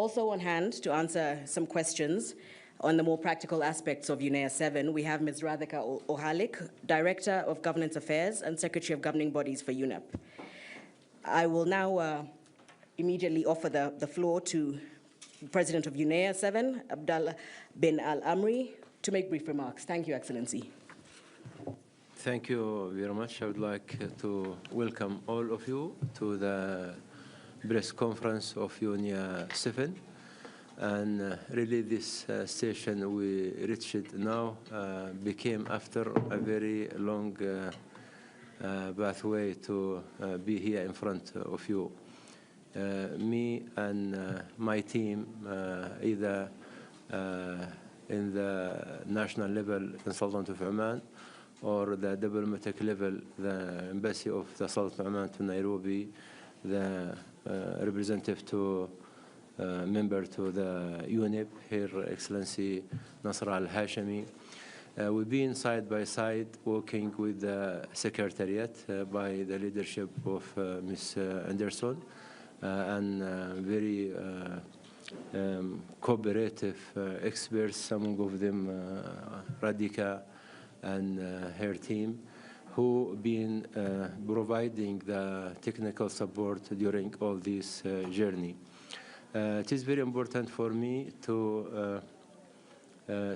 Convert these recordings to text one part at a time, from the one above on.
Also on hand to answer some questions on the more practical aspects of UNEA 7, we have Ms. Radhika Ohalik, Director of Governance Affairs and Secretary of Governing Bodies for UNEP. I will now immediately offer the floor to President of UNEA 7, Abdallah bin Al-Amri, to make brief remarks. Thank you, Excellency. Thank you very much. I would like to welcome all of you to the press conference of UNEA 7. And really this session we reached now became after a very long pathway to be here in front of you. Me and my team, either in the national level in Sultanate of Oman or the diplomatic level, the Embassy of the Sultanate of Oman to Nairobi, the representative to member to the UNEP, Her Excellency Nasser Al-Hashimi. We've been side by side working with the Secretariat by the leadership of Ms. Anderson and very cooperative experts, among of them Radhika and her team, who been providing the technical support during all this journey. It is very important for me to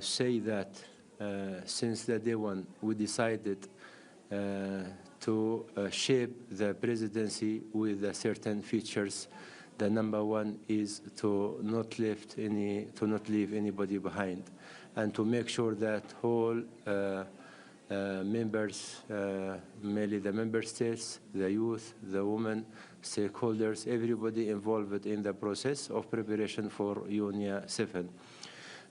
say that since the day one we decided to shape the presidency with certain features. The number one is to not leave anybody behind, and to make sure that all members, mainly the member states, the youth, the women, stakeholders, everybody involved in the process of preparation for UNEA 7.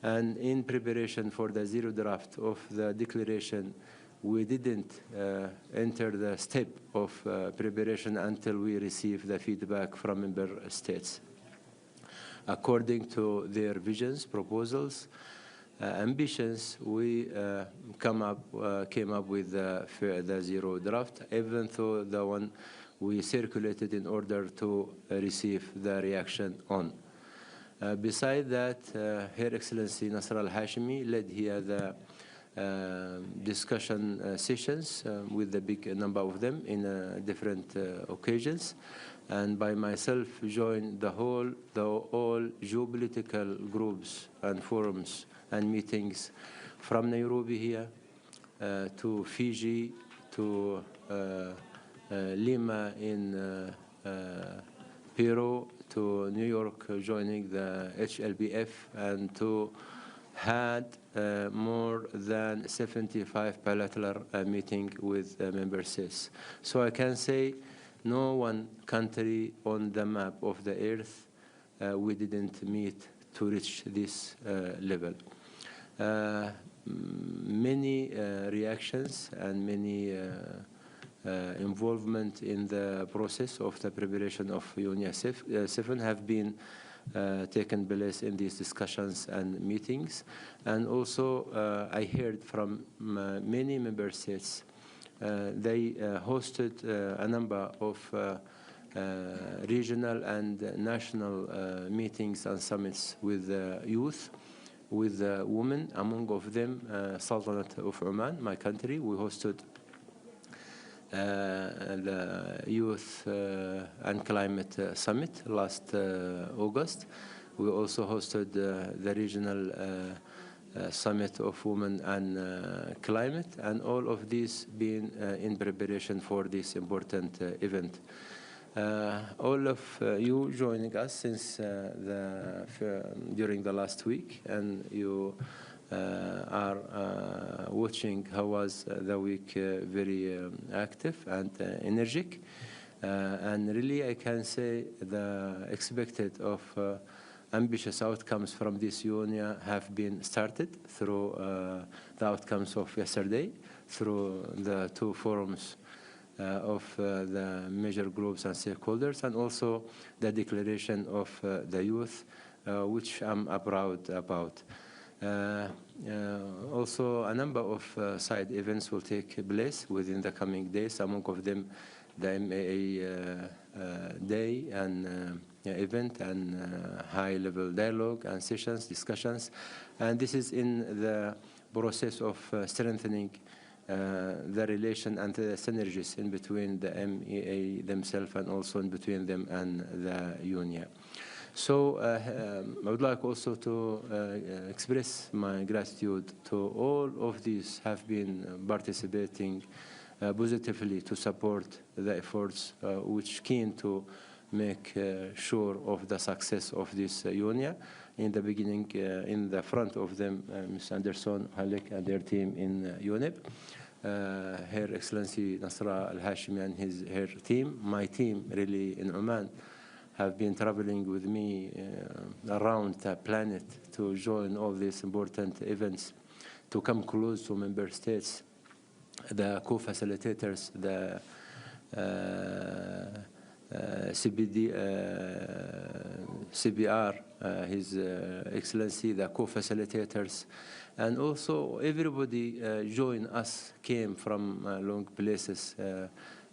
And in preparation for the zero draft of the declaration, we didn't enter the step of preparation until we received the feedback from member states. According to their visions, proposals, ambitions, we came up with the zero draft, even though the one we circulated in order to receive the reaction on. Besides that, Her Excellency Nasser Al-Hashimi led here the discussion sessions with the big number of them in different occasions, and by myself joined all geopolitical groups and forums and meetings from Nairobi here to Fiji to Lima in Peru to New York, joining the HLBF, and to had more than 75 bilateral meetings with member states. So I can say no one country on the map of the earth we didn't meet to reach this level. Many reactions and many involvement in the process of the preparation of UNEA 7 have been taken place in these discussions and meetings. And also I heard from many member states, they hosted a number of regional and national meetings and summits with youth, with women, among of them Sultanate of Oman, my country. We hosted the Youth and Climate Summit last August. We also hosted the regional Summit of Women and Climate, and all of these being in preparation for this important event. All of you joining us since during the last week, and you are watching how was the week very active and energetic. And really I can say the expected of ambitious outcomes from this UNEA have been started through the outcomes of yesterday, through the two forums of the major groups and stakeholders, and also the declaration of the youth, which I'm proud about. Also, a number of side events will take place within the coming days, among of them the MAA Day and event and high-level dialogue and sessions, discussions. And this is in the process of strengthening the relation and the synergies in between the MEA themselves and also in between them and the UNIA. So I would like also to express my gratitude to all of these have been participating positively to support the efforts which keen to make sure of the success of this UNIA. In the beginning, in the front of them, Ms. Anderson, Halik, and their team in UNEP. Her Excellency Nasra Al-Hashimi and her team, my team really in Oman, have been traveling with me around the planet to join all these important events, to come close to member states, the co-facilitators, the CBR, His Excellency, the co-facilitators, and also everybody joined us, came from long places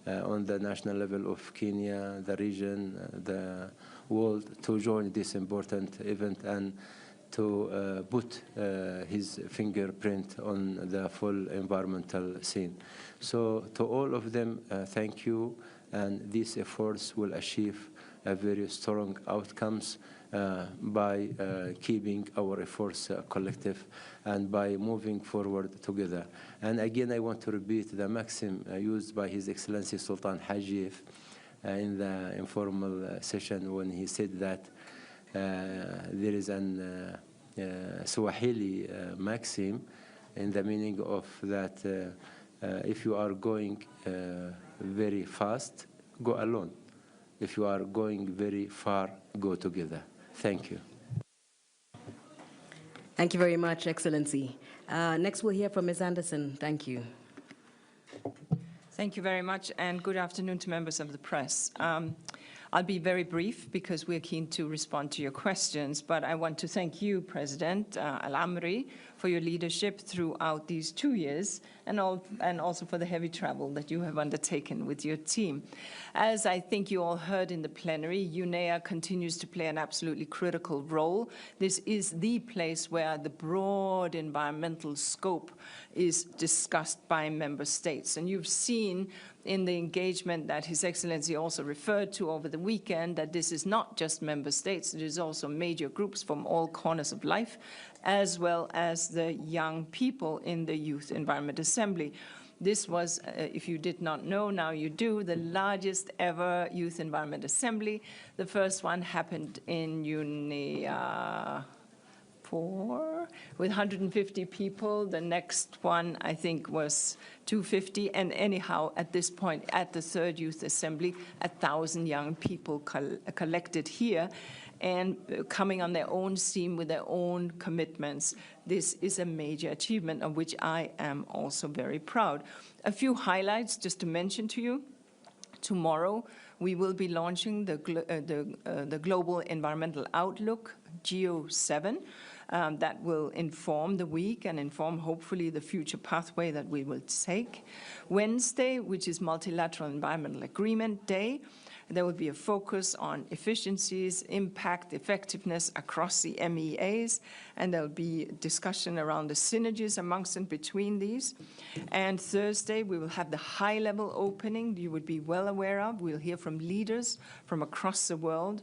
on the national level of Kenya, the region, the world, to join this important event and to put his fingerprint on the full environmental scene. So to all of them, thank you, and these efforts will achieve very strong outcomes by keeping our efforts collective and by moving forward together. And again, I want to repeat the maxim used by His Excellency Sultan Hajif in the informal session when he said that there is an Swahili maxim in the meaning of that if you are going very fast, go alone. If you are going very far, go together. Thank you. Thank you very much, Excellency. Next, we'll hear from Ms. Anderson. Thank you. Thank you very much, and good afternoon to members of the press. I'll be very brief because we're keen to respond to your questions, but I want to thank you, President Al-Amri, for your leadership throughout these 2 years and also for the heavy travel that you have undertaken with your team. As I think you all heard in the plenary, UNEA continues to play an absolutely critical role. This is the place where the broad environmental scope is discussed by member states. And you've seen in the engagement that His Excellency also referred to over the weekend that this is not just member states, it is also major groups from all corners of life, as well as the young people in the Youth Environment Assembly. This was, if you did not know, now you do, the largest ever Youth Environment Assembly. The first one happened in UNEA 4 with 150 people. The next one, I think, was 250. And anyhow, at this point, at the third Youth Assembly, 1,000 young people collected here and coming on their own steam with their own commitments. This is a major achievement of which I am also very proud. A few highlights just to mention to you. Tomorrow, we will be launching the Global Environmental Outlook, GEO7, that will inform the week and inform, hopefully, the future pathway that we will take. Wednesday, which is Multilateral Environmental Agreement Day, there will be a focus on efficiencies, impact, effectiveness across the MEAs, and there will be discussion around the synergies amongst and between these. And Thursday, we will have the high-level opening you would be well aware of. We'll hear from leaders from across the world.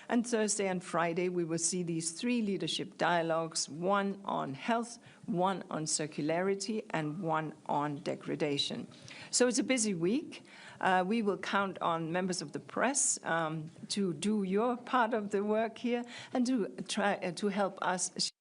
And Thursday and Friday, we will see these 3 leadership dialogues, one on health, one on circularity, and one on degradation. So it's a busy week. We will count on members of the press to do your part of the work here and to try to help us